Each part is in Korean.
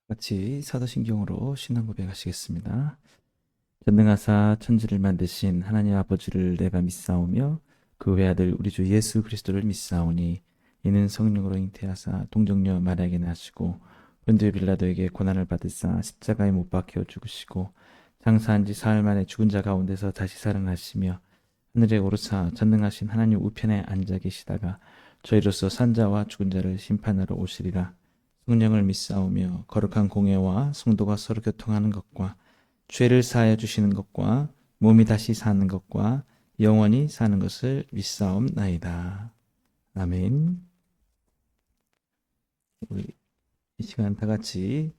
같이 사도신경으로 신앙 고백하시겠습니다. 전능하사 천지를 만드신 하나님 아버지를 내가 믿사오며 그 외아들 우리 주 예수 그리스도를 믿사오니 이는 성령으로 잉태하사 동정녀 마리아에게 나시고 본디오 빌라도에게 고난을 받으사 십자가에 못 박혀 죽으시고 장사한 지 사흘 만에 죽은 자 가운데서 다시 살아나시며 하늘에 오르사 전능하신 하나님 우편에 앉아 계시다가 저희로서 산자와 죽은 자를 심판하러 오시리라. 성령을 믿사오며 거룩한 공예와 성도가 서로 교통하는 것과 죄를 사하여 주시는 것과 몸이 다시 사는 것과 영원히 사는 것을 믿사옵나이다. 아멘. 우리 이 시간 다 같이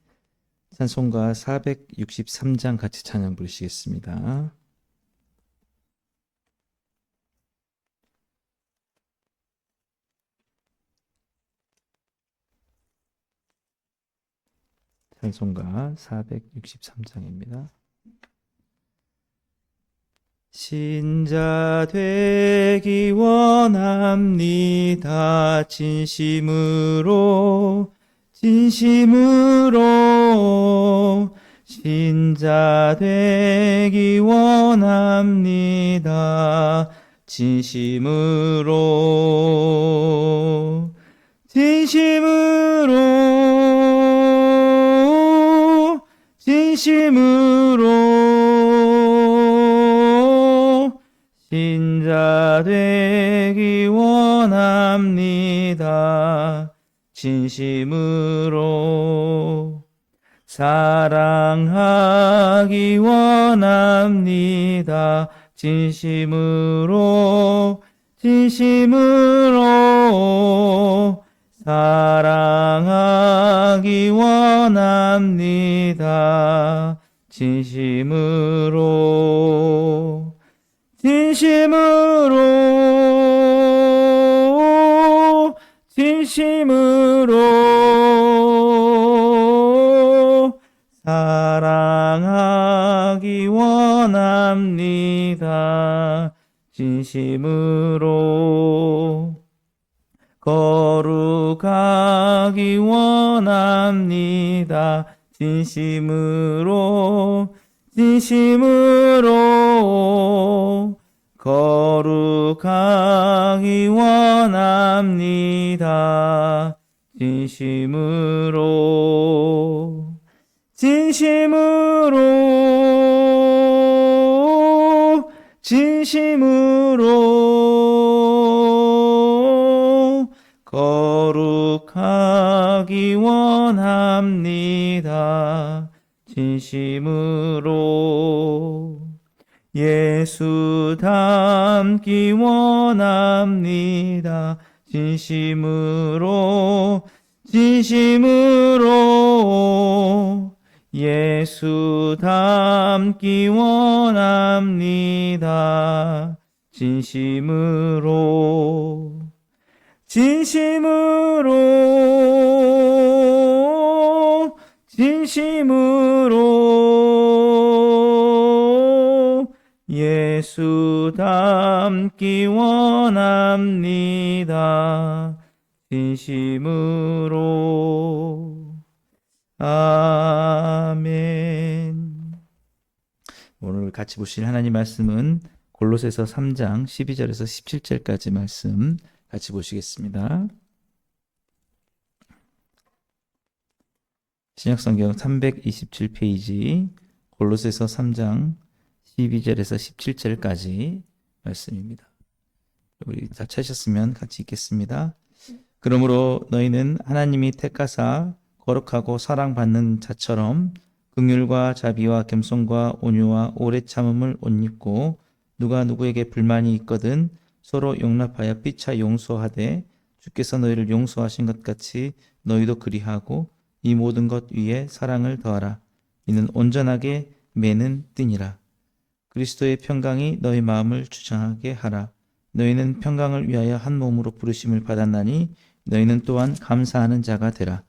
찬송가 463장 같이 찬양 부르시겠습니다. 찬송가 463장입니다. 신자 되기 원합니다. 진심으로 신자 되기 원합니다. 진심으로 신자 되기 원합니다. 진심으로 사랑하기 원합니다. 진심으로 사랑하기 원합니다. 진심으로 사랑하기 원합니다. 진심으로 거룩하기 원합니다. 진심으로 거룩하기 원합니다. 진심으로 거룩하기 원합니다. 진심으로 예수 닮기 원합니다. 진심으로 예수 닮기 원합니다. 진심으로 예수 닮기 원합니다. 진심으로 아멘. 오늘 같이 보실 하나님 말씀은 골로새서 3장 12절에서 17절까지 말씀 같이 보시겠습니다. 신약성경 327페이지 골로새서 3장 12절에서 17절까지 말씀입니다. 우리 다 찾으셨으면 같이 읽겠습니다. 그러므로 너희는 하나님이 택하사 거룩하고 사랑받는 자처럼 긍휼과 자비와 겸손과 온유와 오래 참음을 옷 입고 누가 누구에게 불만이 있거든 서로 용납하여 피차 용서하되 주께서 너희를 용서하신 것 같이 너희도 그리하고 이 모든 것 위에 사랑을 더하라. 이는 온전하게 매는 띠니라. 그리스도의 평강이 너희 마음을 주장하게 하라. 너희는 평강을 위하여 한 몸으로 부르심을 받았나니 너희는 또한 감사하는 자가 되라.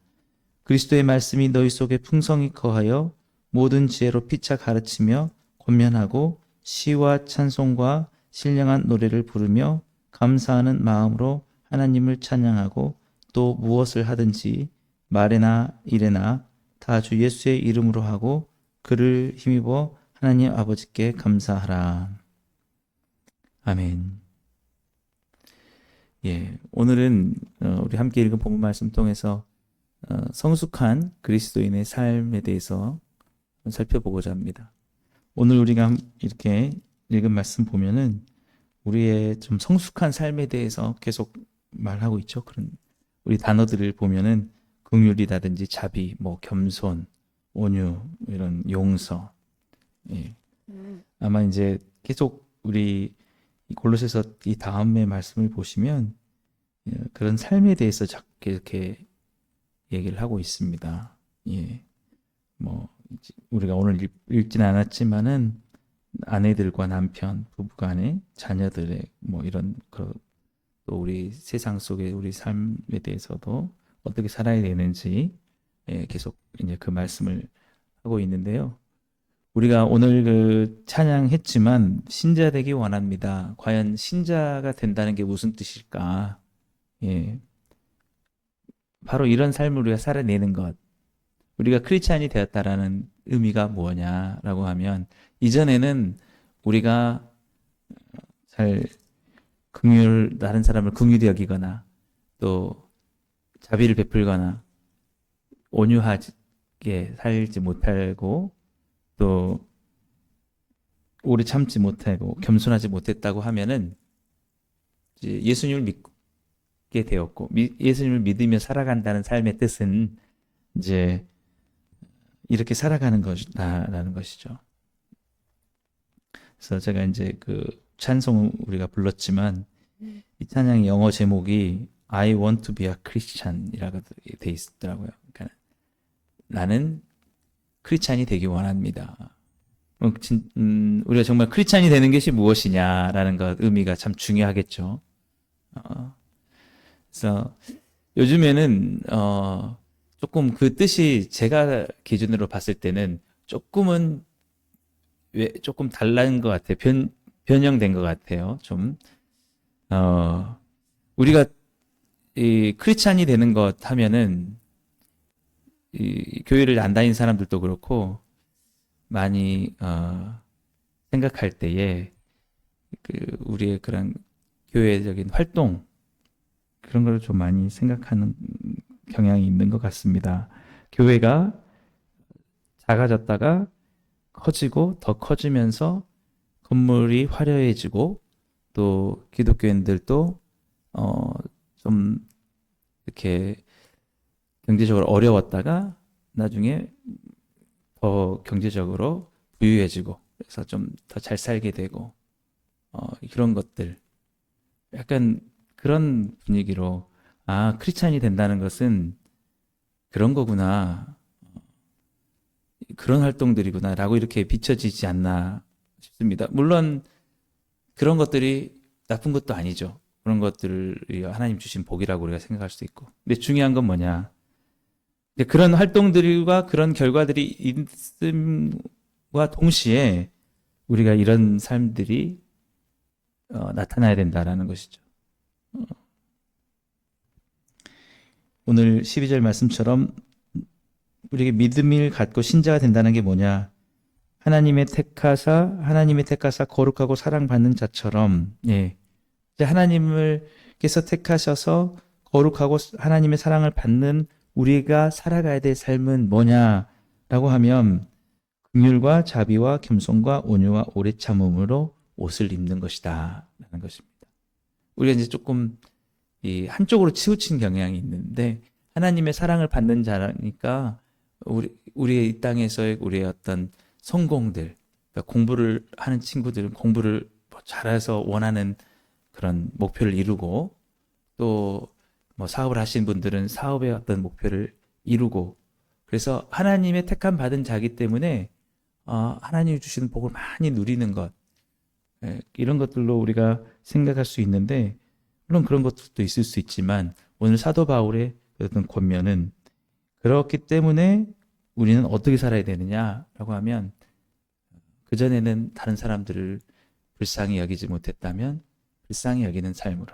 그리스도의 말씀이 너희 속에 풍성히 거하여 모든 지혜로 피차 가르치며 권면하고 시와 찬송과 신령한 노래를 부르며 감사하는 마음으로 하나님을 찬양하고 또 무엇을 하든지 말에나 일에나 다 주 예수의 이름으로 하고 그를 힘입어 하나님 아버지께 감사하라. 아멘. 예, 오늘은 우리 함께 읽은 본문 말씀 통해서 성숙한 그리스도인의 삶에 대해서 살펴보고자 합니다. 오늘 우리가 이렇게 읽은 말씀 보면은 우리의 좀 성숙한 삶에 대해서 계속 말하고 있죠. 그런 우리 단어들을 보면은 긍휼이라든지 자비, 뭐 겸손, 온유, 이런 용서. 예. 아마 이제 계속 우리 이 골로새서 이 다음의 말씀을 보시면 그런 삶에 대해서 자꾸 이렇게 얘기를 하고 있습니다. 예. 뭐 우리가 오늘 읽지는 않았지만은 아내들과 남편, 부부간의 자녀들의 뭐 이런 또 우리 세상 속의 우리 삶에 대해서도 어떻게 살아야 되는지 계속 이제 그 말씀을 하고 있는데요. 우리가 오늘 그 찬양했지만 신자 되기 원합니다. 과연 신자가 된다는 게 무슨 뜻일까? 예. 바로 이런 삶을 우리가 살아내는 것. 우리가 크리스찬이 되었다라는 의미가 뭐냐라고 하면 이전에는 우리가 잘 다른 사람을 긍휼히 여기거나 또 자비를 베풀거나 온유하게 살지 못하고 또 오래 참지 못하고 겸손하지 못했다고 하면은 이제 예수님을 믿게 되었고 예수님을 믿으며 살아간다는 삶의 뜻은 이제 이렇게 살아가는 것이다라는 것이죠. 그래서 제가 이제 그 찬송을 우리가 불렀지만 이 찬양의 영어 제목이 I want to be a Christian이라고 돼 있더라고요. 그러니까 나는 크리스찬이 되기 원합니다. 우리가 정말 크리스찬이 되는 것이 무엇이냐라는 것 의미가 참 중요하겠죠. 그래서 요즘에는 조금 그 뜻이 제가 기준으로 봤을 때는 조금 달라진 것 같아요. 변형된 것 같아요. 좀 우리가 이 크리스찬이 되는 것 하면은 이 교회를 안 다닌 사람들도 그렇고 많이 생각할 때에 그 우리의 그런 교회적인 활동 그런 걸 좀 많이 생각하는 경향이 있는 것 같습니다. 교회가 작아졌다가 커지고 더 커지면서 건물이 화려해지고 또 기독교인들도 좀 이렇게 경제적으로 어려웠다가 나중에 더 경제적으로 부유해지고 그래서 좀 더 잘 살게 되고 그런 것들 약간 그런 분위기로 크리스찬이 된다는 것은 그런 거구나 그런 활동들이구나 라고 이렇게 비춰지지 않나 싶습니다. 물론 그런 것들이 나쁜 것도 아니죠. 그런 것들이 하나님 주신 복이라고 우리가 생각할 수도 있고 근데 중요한 건 뭐냐 그런 활동들과 그런 결과들이 있음과 동시에 우리가 이런 삶들이 나타나야 된다라는 것이죠. 오늘 12절 말씀처럼 우리에게 믿음을 갖고 신자가 된다는 게 뭐냐? 하나님의 택하사 거룩하고 사랑받는 자처럼 이제 하나님께서 택하셔서 거룩하고 하나님의 사랑을 받는 우리가 살아가야 될 삶은 뭐냐라고 하면 긍휼과 자비와 겸손과 온유와 오래 참음으로 옷을 입는 것이다 라는 것입니다. 우리가 이제 조금 이 한쪽으로 치우친 경향이 있는데 하나님의 사랑을 받는 자라니까 우리의 이 땅에서의 우리의 어떤 성공들 그러니까 공부를 하는 친구들은 공부를 잘해서 원하는 그런 목표를 이루고 또 뭐 사업을 하신 분들은 사업의 어떤 목표를 이루고 그래서 하나님의 택함 받은 자기 때문에 하나님이 주시는 복을 많이 누리는 것 이런 것들로 우리가 생각할 수 있는데 물론 그런 것도 있을 수 있지만 오늘 사도 바울의 어떤 권면은 그렇기 때문에 우리는 어떻게 살아야 되느냐라고 하면 그전에는 다른 사람들을 불쌍히 여기지 못했다면 불쌍히 여기는 삶으로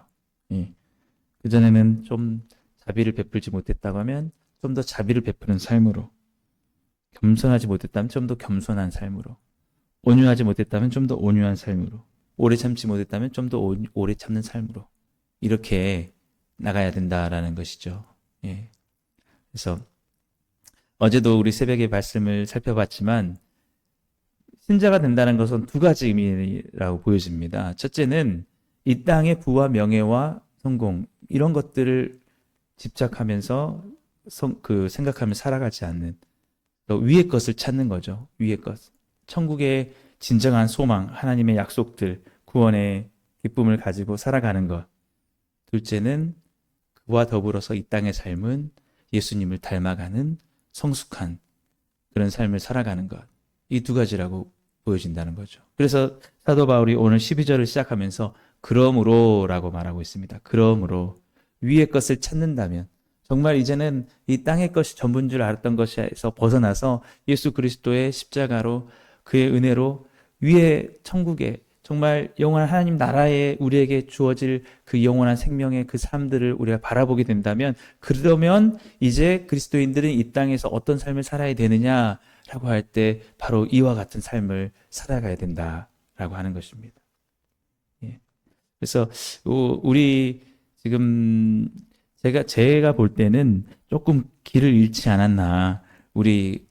그전에는 좀 자비를 베풀지 못했다고 하면 좀 더 자비를 베푸는 삶으로 겸손하지 못했다면 좀 더 겸손한 삶으로, 온유하지 못했다면 좀 더 온유한 삶으로, 오래 참지 못했다면 좀 더 오래 참는 삶으로 이렇게 나가야 된다라는 것이죠. 예. 그래서 어제도 우리 새벽에 말씀을 살펴봤지만 신자가 된다는 것은 두 가지 의미라고 보여집니다. 첫째는 이 땅의 부와 명예와 성공 이런 것들을 집착하면서 생각하며 살아가지 않는 또 위의 것을 찾는 거죠. 위의 것. 천국의 진정한 소망, 하나님의 약속들, 구원의 기쁨을 가지고 살아가는 것. 둘째는 그와 더불어서 이 땅의 삶은 예수님을 닮아가는 성숙한 그런 삶을 살아가는 것. 이 두 가지라고 보여진다는 거죠. 그래서 사도 바울이 오늘 12절을 시작하면서 그러므로라고 말하고 있습니다. 그러므로 위의 것을 찾는다면 정말 이제는 이 땅의 것이 전부인 줄 알았던 것에서 벗어나서 예수 그리스도의 십자가로 그의 은혜로 위의 천국에 정말 영원한 하나님 나라에 우리에게 주어질 그 영원한 생명의 그 삶들을 우리가 바라보게 된다면 그러면 이제 그리스도인들은 이 땅에서 어떤 삶을 살아야 되느냐라고 할 때 바로 이와 같은 삶을 살아가야 된다라고 하는 것입니다. 예. 그래서 우리 지금 제가 볼 때는 조금 길을 잃지 않았나. 우리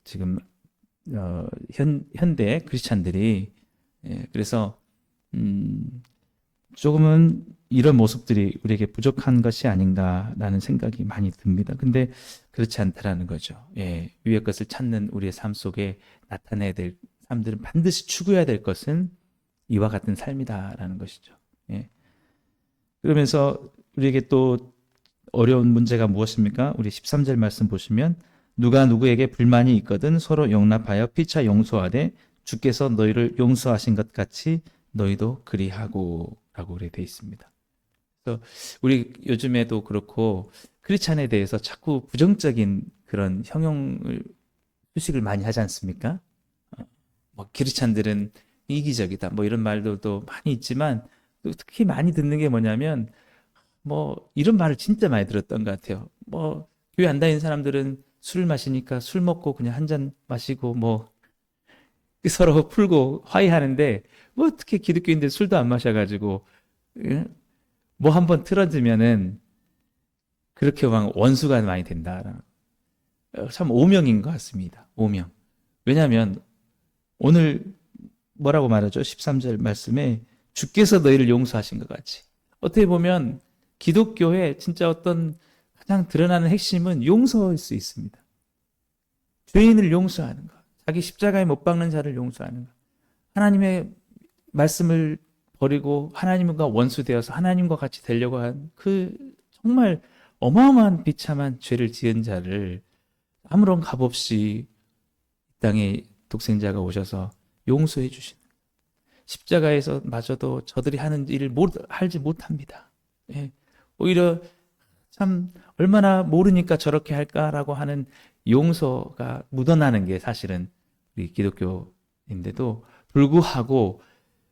지금 현대 크리스찬들이 그래서 조금은 이런 모습들이 우리에게 부족한 것이 아닌가라는 생각이 많이 듭니다. 근데 그렇지 않다라는 거죠. 예, 위의 것을 찾는 우리의 삶 속에 나타내야 될 삶들은 반드시 추구해야 될 것은 이와 같은 삶이다라는 것이죠. 예. 그러면서 우리에게 또 어려운 문제가 무엇입니까? 우리 13절 말씀 보시면 누가 누구에게 불만이 있거든 서로 용납하여 피차 용서하되 주께서 너희를 용서하신 것 같이 너희도 그리하고 라고 그래 돼 있습니다. 그래서 우리 요즘에도 그렇고 크리스찬에 대해서 자꾸 부정적인 그런 형용을 수식을 많이 하지 않습니까? 뭐 크리스찬들은 이기적이다 뭐 이런 말들도 많이 있지만 특히 많이 듣는 게 뭐냐면 뭐 이런 말을 진짜 많이 들었던 것 같아요. 뭐 교회 안 다니는 사람들은 술 마시니까 술 먹고 그냥 한 잔 마시고 뭐 서로 풀고 화해하는데 뭐 어떻게 기독교인들 술도 안 마셔가지고 뭐 한번 틀어지면은 그렇게 막 원수가 많이 된다. 참 오명인 것 같습니다. 오명. 왜냐하면 오늘 뭐라고 말하죠? 13절 말씀에 주께서 너희를 용서하신 것 같이. 어떻게 보면 기독교의 진짜 어떤 가장 드러나는 핵심은 용서일 수 있습니다. 죄인을 용서하는 것. 자기 십자가에 못 박는 자를 용서하는 것. 하나님의 말씀을 버리고 하나님과 원수되어서 하나님과 같이 되려고 한 그 정말 어마어마한 비참한 죄를 지은 자를 아무런 값 없이 이 땅에 독생자가 오셔서 용서해 주시는 십자가에서 마저도 저들이 하는 일을 하지 못합니다. 예. 오히려 참 얼마나 모르니까 저렇게 할까라고 하는 용서가 묻어나는 게 사실은 우리 기독교인데도 불구하고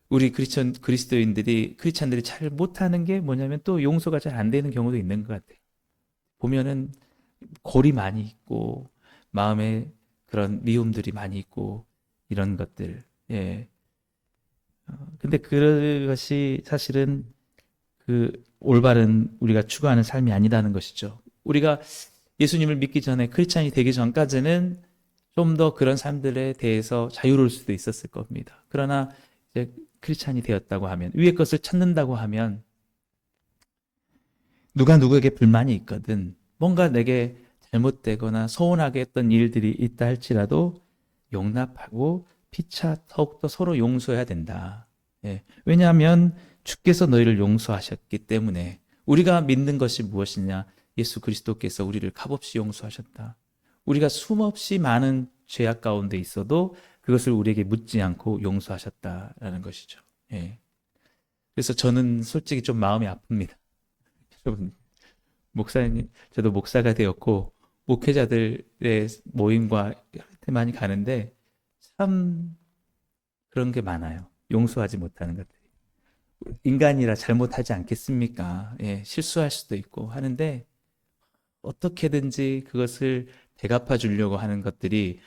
우리 크리스찬들이 잘 못하는 게 뭐냐면 또 용서가 잘 안 되는 경우도 있는 것 같아요. 보면은 골이 많이 있고 마음에 그런 미움들이 많이 있고 이런 것들. 예. 근데 그것이 사실은 그 올바른 우리가 추구하는 삶이 아니라는 것이죠. 우리가 예수님을 믿기 전에 크리스찬이 되기 전까지는 좀 더 그런 삶들에 대해서 자유로울 수도 있었을 겁니다. 그러나 이제 크리스찬이 되었다고 하면 위의 것을 찾는다고 하면 누가 누구에게 불만이 있거든 뭔가 내게 잘못되거나 서운하게 했던 일들이 있다 할지라도 용납하고 피차 더욱더 서로 용서해야 된다. 예. 왜냐하면 주께서 너희를 용서하셨기 때문에 우리가 믿는 것이 무엇이냐? 예수 그리스도께서 우리를 값없이 용서하셨다. 우리가 숨없이 많은 죄악 가운데 있어도 그것을 우리에게 묻지 않고 용서하셨다라는 것이죠. 예. 그래서 저는 솔직히 좀 마음이 아픕니다. 여러분, 목사님, 저도 목사가 되었고 목회자들의 모임과 여러 때 많이 가는데 참 그런 게 많아요. 용서하지 못하는 것들이. 인간이라 잘못하지 않겠습니까? 예, 실수할 수도 있고 하는데 어떻게든지 그것을 되갚아 주려고 하는 것들이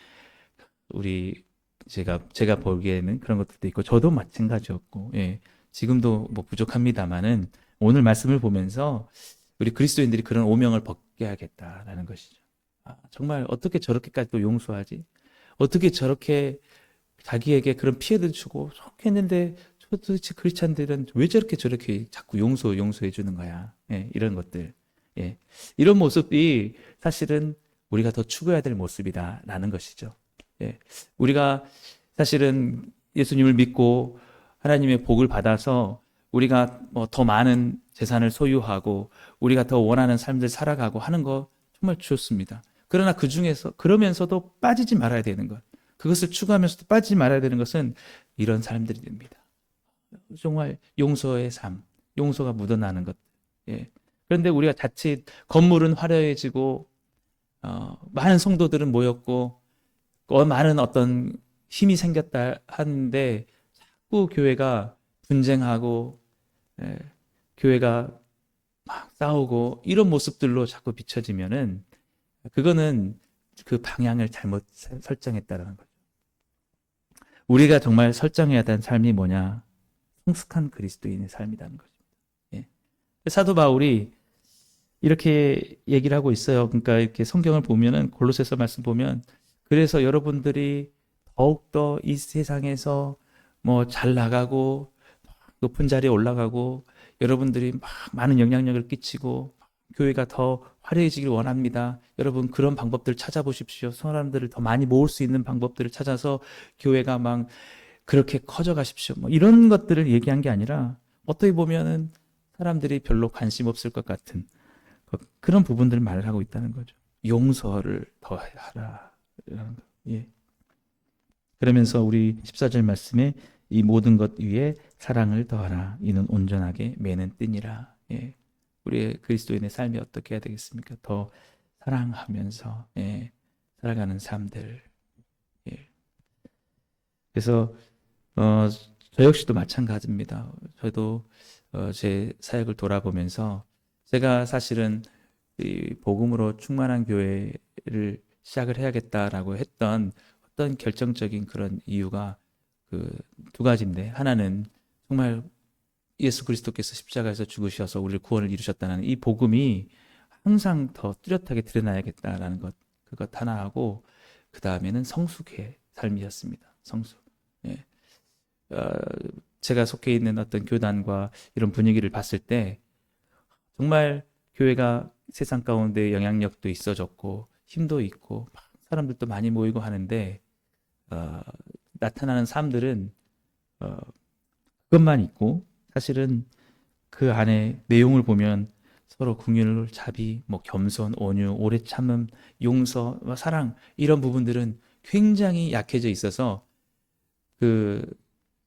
우리 제가 보기에는 그런 것들도 있고 저도 마찬가지였고 예. 지금도 뭐 부족합니다만은 오늘 말씀을 보면서 우리 그리스도인들이 그런 오명을 벗겨야겠다라는 것이죠. 아, 정말 어떻게 저렇게까지 또 용서하지? 어떻게 저렇게 자기에게 그런 피해를 주고 저렇게 했는데 도대체 크리스찬들은 왜 저렇게 자꾸 용서해 주는 거야? 예, 이런 것들. 예. 이런 모습이 사실은 우리가 더 추구해야 될 모습이다라는 것이죠. 예. 우리가 사실은 예수님을 믿고 하나님의 복을 받아서 우리가 뭐 더 많은 재산을 소유하고 우리가 더 원하는 삶을 살아가고 하는 거 정말 좋습니다. 그러나 그 중에서 그러면서도 빠지지 말아야 되는 것, 그것을 추구하면서도 빠지지 말아야 되는 것은 이런 사람들이 됩니다. 정말 용서의 삶, 용서가 묻어나는 것. 예. 그런데 우리가 자칫 건물은 화려해지고 많은 성도들은 모였고 많은 어떤 힘이 생겼다 하는데 자꾸 교회가 분쟁하고 예, 교회가 막 싸우고 이런 모습들로 자꾸 비춰지면은 그거는 그 방향을 잘못 설정했다라는 거죠. 우리가 정말 설정해야 되는 삶이 뭐냐? 성숙한 그리스도인의 삶이라는 거죠. 예. 사도 바울이 이렇게 얘기를 하고 있어요. 그러니까 이렇게 성경을 보면은 골로새서 말씀 보면 그래서 여러분들이 더욱더 이 세상에서 뭐 잘 나가고 높은 자리에 올라가고 여러분들이 막 많은 영향력을 끼치고 교회가 더 화려해지길 원합니다. 여러분 그런 방법들 찾아보십시오. 사람들을 더 많이 모을 수 있는 방법들을 찾아서 교회가 막 그렇게 커져 가십시오. 뭐 이런 것들을 얘기한 게 아니라 어떻게 보면은 사람들이 별로 관심 없을 것 같은 그런 부분들을 말을 하고 있다는 거죠. 용서를 더 하라. 예. 그러면서 우리 14절 말씀에 이 모든 것 위에 사랑을 더하라. 이는 온전하게 매는 띠니라. 예. 우리의 그리스도인의 삶이 어떻게 해야 되겠습니까? 더 사랑하면서 예. 살아가는 삶들. 예. 그래서 저 역시도 마찬가지입니다. 저도 제 사역을 돌아보면서 제가 사실은 이 복음으로 충만한 교회를 시작을 해야겠다라고 했던 어떤 결정적인 그런 이유가 그 두 가지인데 하나는 정말 예수 그리스도께서 십자가에서 죽으셔서 우리를 구원을 이루셨다는 이 복음이 항상 더 뚜렷하게 드러나야겠다라는 것 그것 하나하고 그 다음에는 성숙의 삶이었습니다. 성숙. 예. 제가 속해 있는 어떤 교단과 이런 분위기를 봤을 때 정말 교회가 세상 가운데 영향력도 있어졌고 힘도 있고 사람들도 많이 모이고 하는데 나타나는 사람들은 그것만 있고 사실은 그 안에 내용을 보면 서로 긍휼, 자비, 뭐 겸손, 온유, 오래 참음, 용서, 사랑 이런 부분들은 굉장히 약해져 있어서 그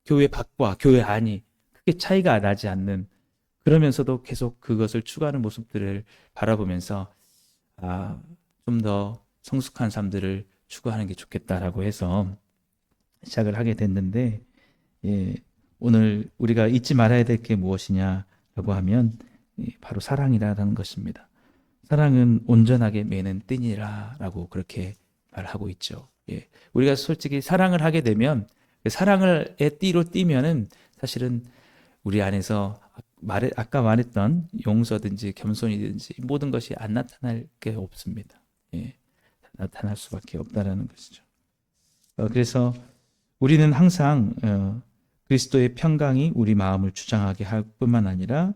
교회 밖과 교회 안이 크게 차이가 나지 않는 그러면서도 계속 그것을 추구하는 모습들을 바라보면서 좀 더 성숙한 삶들을 추구하는 게 좋겠다라고 해서 시작을 하게 됐는데 예, 오늘 우리가 잊지 말아야 될 게 무엇이냐라고 하면 바로 사랑이라는 것입니다. 사랑은 온전하게 매는 띠니라라고 그렇게 말하고 있죠. 예, 우리가 솔직히 사랑을 하게 되면 사랑의 띠로 띠면은 사실은 우리 안에서 아까 말했던 용서든지 겸손이든지 모든 것이 안 나타날 게 없습니다. 예, 나타날 수밖에 없다라는 것이죠. 그래서 우리는 항상 그리스도의 평강이 우리 마음을 주장하게 할 뿐만 아니라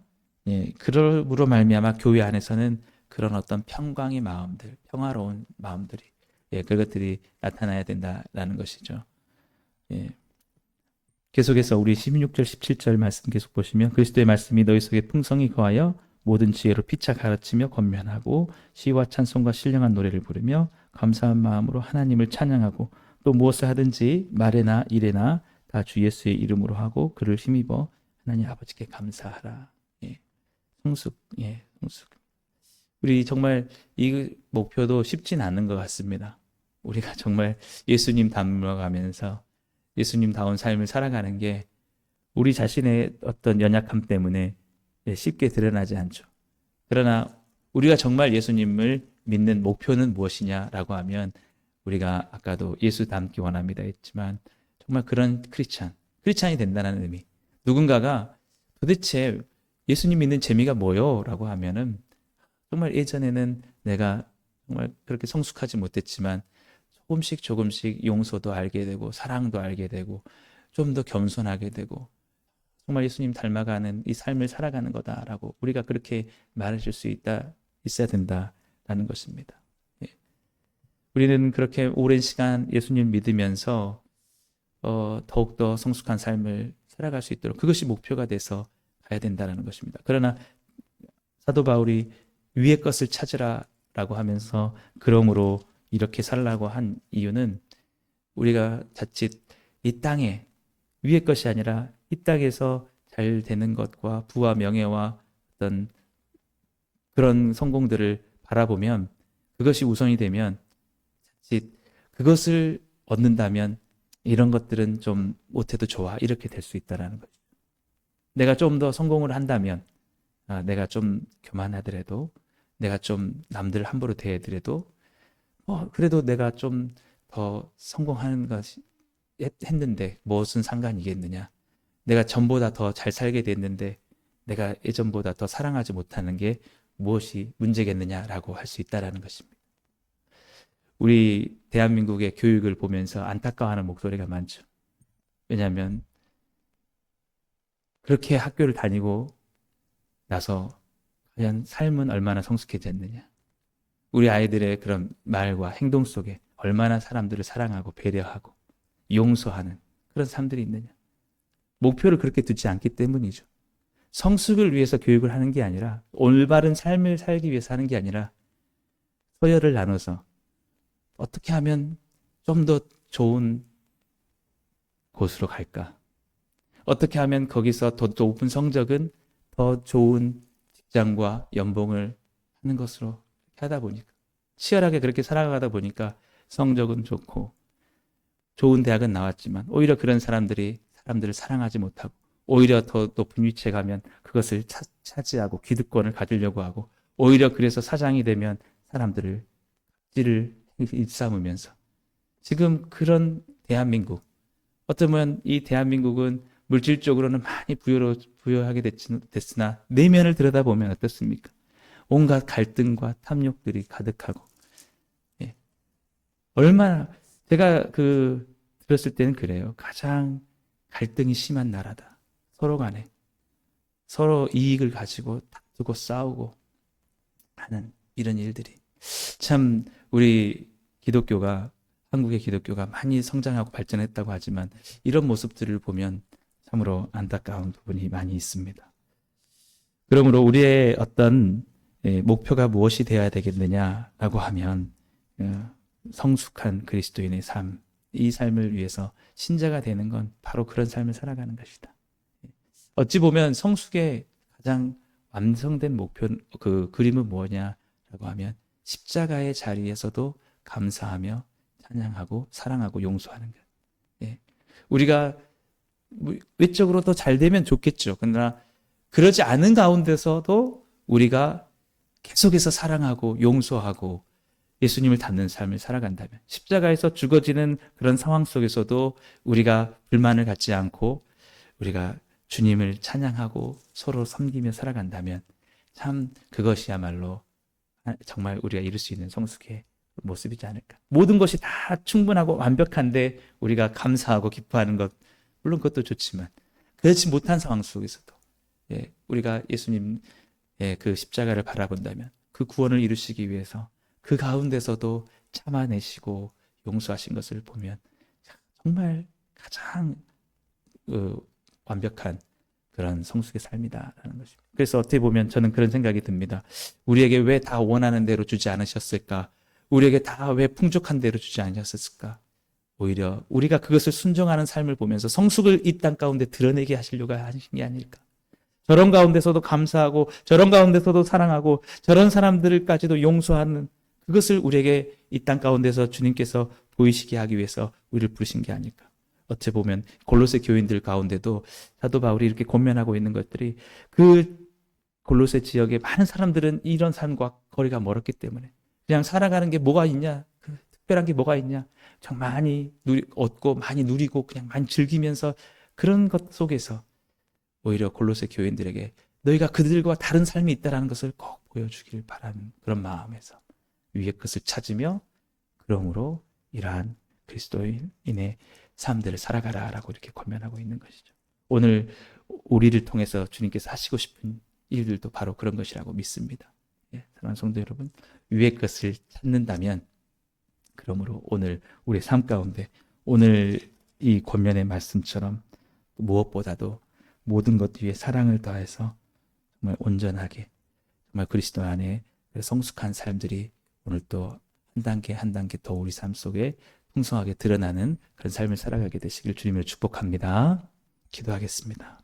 그러므로 말미암아 교회 안에서는 그런 어떤 평강의 마음들, 평화로운 마음들이 그것들이 나타나야 된다라는 것이죠. 예. 계속해서 우리 16절, 17절 말씀 계속 보시면 그리스도의 말씀이 너희 속에 풍성히 거하여 모든 지혜로 피차 가르치며 권면하고 시와 찬송과 신령한 노래를 부르며 감사한 마음으로 하나님을 찬양하고 또 무엇을 하든지 말에나 일에나 다 주 예수의 이름으로 하고 그를 힘입어 하나님 아버지께 감사하라. 예. 성숙, 성숙. 우리 정말 이 목표도 쉽진 않은 것 같습니다. 우리가 정말 예수님 닮아가면서 예수님다운 삶을 살아가는 게 우리 자신의 어떤 연약함 때문에 쉽게 드러나지 않죠. 그러나 우리가 정말 예수님을 믿는 목표는 무엇이냐라고 하면 우리가 아까도 예수 닮기 원합니다 했지만 정말 그런 크리스찬이 된다는 의미. 누군가가 도대체 예수님 믿는 재미가 뭐요? 라고 하면은 정말 예전에는 내가 정말 그렇게 성숙하지 못했지만 조금씩 용서도 알게 되고 사랑도 알게 되고 좀 더 겸손하게 되고 정말 예수님 닮아가는 이 삶을 살아가는 거다라고 우리가 그렇게 말해줄 수 있어야 된다라는 것입니다. 예. 우리는 그렇게 오랜 시간 예수님 믿으면서 더욱더 성숙한 삶을 살아갈 수 있도록 그것이 목표가 돼서 가야 된다는 것입니다. 그러나 사도 바울이 위의 것을 찾으라라고 하면서 그러므로 이렇게 살라고 한 이유는 우리가 자칫 이 땅에 위의 것이 아니라 이 땅에서 잘 되는 것과 부와 명예와 어떤 그런 성공들을 바라보면 그것이 우선이 되면 자칫 그것을 얻는다면 이런 것들은 좀 못해도 좋아 이렇게 될 수 있다는 거죠. 내가 좀 더 성공을 한다면 내가 좀 교만하더라도 내가 좀 남들 함부로 대하더라도 그래도 내가 좀 더 성공하는 것이 했는데 무슨 상관이겠느냐. 내가 전보다 더 잘 살게 됐는데 내가 예전보다 더 사랑하지 못하는 게 무엇이 문제겠느냐라고 할 수 있다는 것입니다. 우리 대한민국의 교육을 보면서 안타까워하는 목소리가 많죠. 왜냐하면 그렇게 학교를 다니고 나서 과연 삶은 얼마나 성숙해졌느냐. 우리 아이들의 그런 말과 행동 속에 얼마나 사람들을 사랑하고 배려하고 용서하는 그런 삶들이 있느냐. 목표를 그렇게 두지 않기 때문이죠. 성숙을 위해서 교육을 하는 게 아니라 올바른 삶을 살기 위해서 하는 게 아니라 서열을 나눠서 어떻게 하면 좀 더 좋은 곳으로 갈까? 어떻게 하면 거기서 더 높은 성적은 더 좋은 직장과 연봉을 하는 것으로 하다 보니까 치열하게 그렇게 살아가다 보니까 성적은 좋고 좋은 대학은 나왔지만 오히려 그런 사람들을 사랑하지 못하고 오히려 더 높은 위치에 가면 그것을 차지하고 기득권을 가지려고 하고 오히려 그래서 사장이 되면 사람들을 찌를 일삼으면서 지금 그런 대한민국 어쩌면 이 대한민국은 물질적으로는 많이 부유하게 됐으나 내면을 들여다보면 어떻습니까? 온갖 갈등과 탐욕들이 가득하고 얼마나 제가 들었을 때는 그래요. 가장 갈등이 심한 나라다. 서로 간에 서로 이익을 가지고 다투고 싸우고 하는 이런 일들이 참 우리 한국의 기독교가 많이 성장하고 발전했다고 하지만 이런 모습들을 보면 참으로 안타까운 부분이 많이 있습니다. 그러므로 우리의 어떤 목표가 무엇이 되어야 되겠느냐라고 하면 성숙한 그리스도인의 삶, 이 삶을 위해서 신자가 되는 건 바로 그런 삶을 살아가는 것이다. 어찌 보면 성숙의 가장 완성된 목표, 그림은 뭐냐라고 하면 십자가의 자리에서도 감사하며 찬양하고 사랑하고 용서하는 것. 우리가 외적으로 더 잘 되면 좋겠죠. 그러나 그러지 않은 가운데서도 우리가 계속해서 사랑하고 용서하고 예수님을 닮는 삶을 살아간다면 십자가에서 죽어지는 그런 상황 속에서도 우리가 불만을 갖지 않고 우리가 주님을 찬양하고 서로 섬기며 살아간다면 참 그것이야말로 정말 우리가 이룰 수 있는 성숙의 모습이지 않을까. 모든 것이 다 충분하고 완벽한데 우리가 감사하고 기뻐하는 것 물론 그것도 좋지만 그렇지 못한 상황 속에서도 우리가 예수님의 그 십자가를 바라본다면 그 구원을 이루시기 위해서 그 가운데서도 참아내시고 용서하신 것을 보면 정말 가장 완벽한 그런 성숙의 삶이다라는 것입니다. 그래서 어떻게 보면 저는 그런 생각이 듭니다. 우리에게 왜 다 원하는 대로 주지 않으셨을까? 우리에게 다 왜 풍족한 대로 주지 않으셨을까? 오히려 우리가 그것을 순종하는 삶을 보면서 성숙을 이 땅 가운데 드러내게 하시려고 하신 게 아닐까? 저런 가운데서도 감사하고 저런 가운데서도 사랑하고 저런 사람들까지도 용서하는 그것을 우리에게 이 땅 가운데서 주님께서 보이시게 하기 위해서 우리를 부르신 게 아닐까? 어찌 보면 골로새 교인들 가운데도 사도 바울이 이렇게 권면하고 있는 것들이 그 골로새 지역의 많은 사람들은 이런 삶과 거리가 멀었기 때문에 그냥 살아가는 게 뭐가 있냐? 그 특별한 게 뭐가 있냐? 정 많이 얻고 많이 누리고 그냥 많이 즐기면서 그런 것 속에서 오히려 골로새 교인들에게 너희가 그들과 다른 삶이 있다는 것을 꼭 보여주기를 바라는 그런 마음에서 위의 것을 찾으며 그러므로 이러한 그리스도인의 삶들을 살아가라라고 이렇게 권면하고 있는 것이죠. 오늘 우리를 통해서 주님께서 하시고 싶은 일들도 바로 그런 것이라고 믿습니다. 예, 사랑하는 성도 여러분, 위의 것을 찾는다면 그러므로 오늘 우리의 삶 가운데 오늘 이 권면의 말씀처럼 무엇보다도 모든 것 위에 사랑을 더해서 정말 온전하게 정말 그리스도 안에 성숙한 삶들이 오늘 또 한 단계 한 단계 더 우리 삶 속에 풍성하게 드러나는 그런 삶을 살아가게 되시길 주님을 축복합니다. 기도하겠습니다.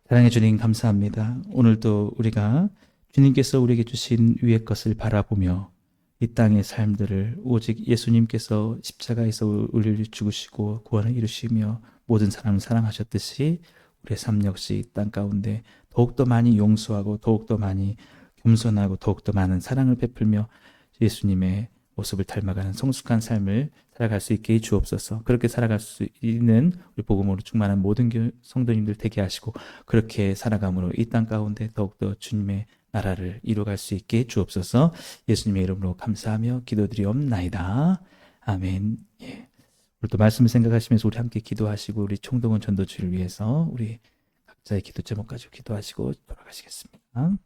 사랑해 주님 감사합니다. 오늘도 우리가 주님께서 우리에게 주신 위의 것을 바라보며 이 땅의 삶들을 오직 예수님께서 십자가에서 우리를 죽으시고 구원을 이루시며 모든 사람을 사랑하셨듯이 우리의 삶 역시 이 땅 가운데 더욱더 많이 용서하고 더욱더 많이 겸손하고 더욱더 많은 사랑을 베풀며 예수님의 모습을 닮아가는 성숙한 삶을 살아갈 수 있게 주옵소서. 그렇게 살아갈 수 있는 우리 복음으로 충만한 모든 성도님들 되게 하시고 그렇게 살아감으로 이 땅 가운데 더욱더 주님의 나라를 이루어갈 수 있게 주옵소서. 예수님의 이름으로 감사하며 기도드리옵나이다. 아멘. 예. 오늘 또 말씀을 생각하시면서 우리 함께 기도하시고 우리 총동원 전도주를 위해서 우리 각자의 기도 제목 가지고 기도하시고 돌아가시겠습니다.